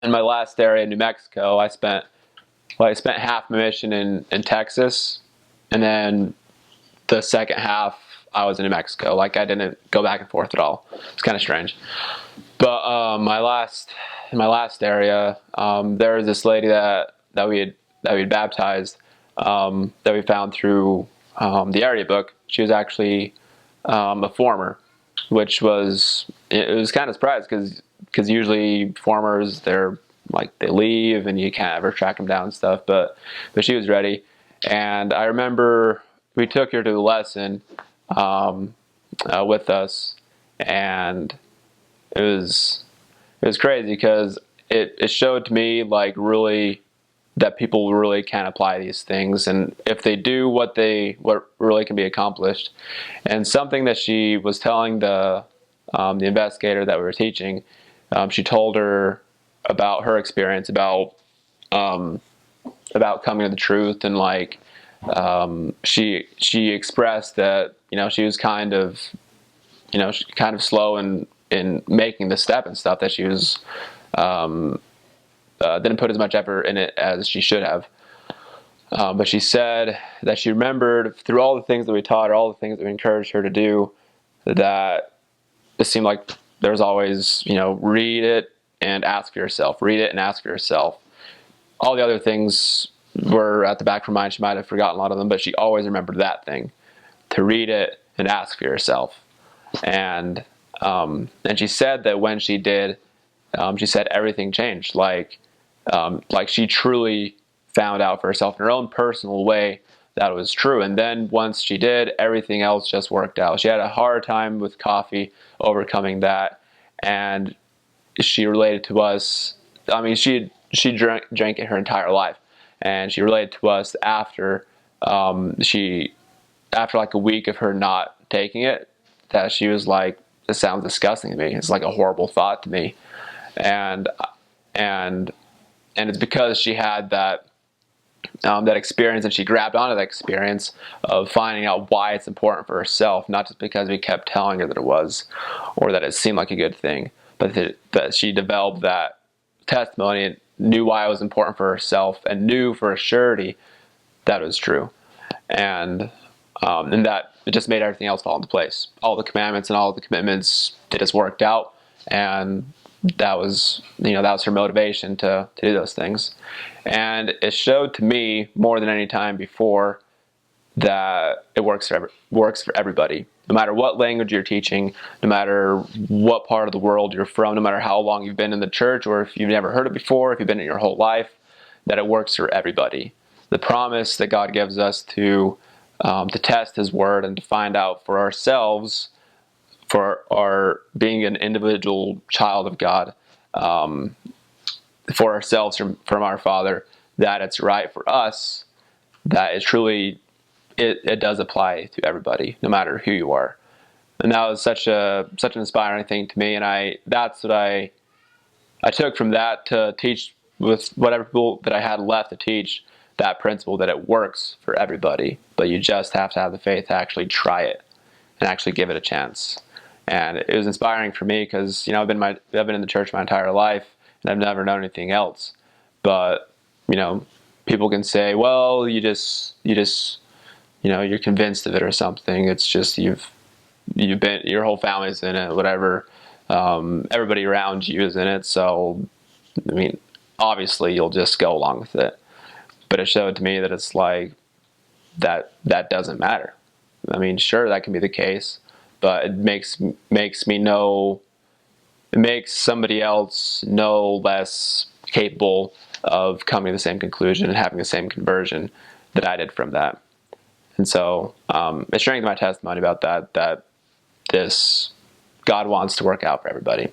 In my last area, New Mexico, I spent half my mission in Texas, and then the second half I was in New Mexico. Like I didn't go back and forth at all. It's kind of strange. But in my last area, there was this lady that we had baptized, that we found through the area book. She was actually a former, which was it was kind of surprised because usually formers they're like they leave and you can't ever track them down and stuff. But she was ready, and I remember we took her to the lesson with us, and it was it was crazy because it showed to me like really that people really can apply these things, and if they do what really can be accomplished. And something that she was telling the investigator that we were teaching, she told her about her experience um, about coming to the truth, and like she expressed that she was kind of slow in making the step and stuff, that she was um, didn't put as much effort in it as she should have. But she said that she remembered through all the things that we taught her, all the things that we encouraged her to do, that it seemed like there was always, read it and ask for yourself, read it and ask for yourself. All the other things were at the back of her mind. She might have forgotten a lot of them, but she always remembered that thing, to read it and ask for yourself. And she said that when she did, she said everything changed. Like she truly found out for herself in her own personal way that it was true. And then once she did, everything else just worked out. She had a hard time with coffee, overcoming that, and she related to us. I mean, she drank it her entire life, and she related to us after she after like a week of her not taking it, that she was like, "This sounds disgusting to me. It's like a horrible thought to me," and and and it's because she had that experience, and she grabbed onto that experience of finding out why it's important for herself, not just because we kept telling her that it was, or that it seemed like a good thing, but that she developed that testimony and knew why it was important for herself, and knew for a surety that it was true. And that it just made everything else fall into place. All the commandments and all the commitments, it just worked out, and that was her motivation to do those things. And it showed to me more than any time before that it works for everybody, no matter what language you're teaching, no matter what part of the world you're from, no matter how long you've been in the church, or if you've never heard it before, if you've been in your whole life, that it works for everybody. The promise that God gives us to test His Word and to find out for ourselves, for our being an individual child of God, for ourselves from our Father, that it's right for us, that is truly, it does apply to everybody, no matter who you are. And that was such an inspiring thing to me, and that's what I took from that to teach with whatever people that I had left to teach, that principle that it works for everybody, but you just have to have the faith to actually try it and actually give it a chance. And it was inspiring for me because I've been in the church my entire life, and I've never known anything else. But people can say, well, you're convinced of it or something. It's just you've been, your whole family's in it, whatever. Everybody around you is in it, so I mean, obviously you'll just go along with it. But it showed to me that it's like that doesn't matter. I mean, sure, that can be the case, but it makes me know, it makes somebody else no less capable of coming to the same conclusion and having the same conversion that I did from that. And so it strengthened my testimony about that this God wants to work out for everybody.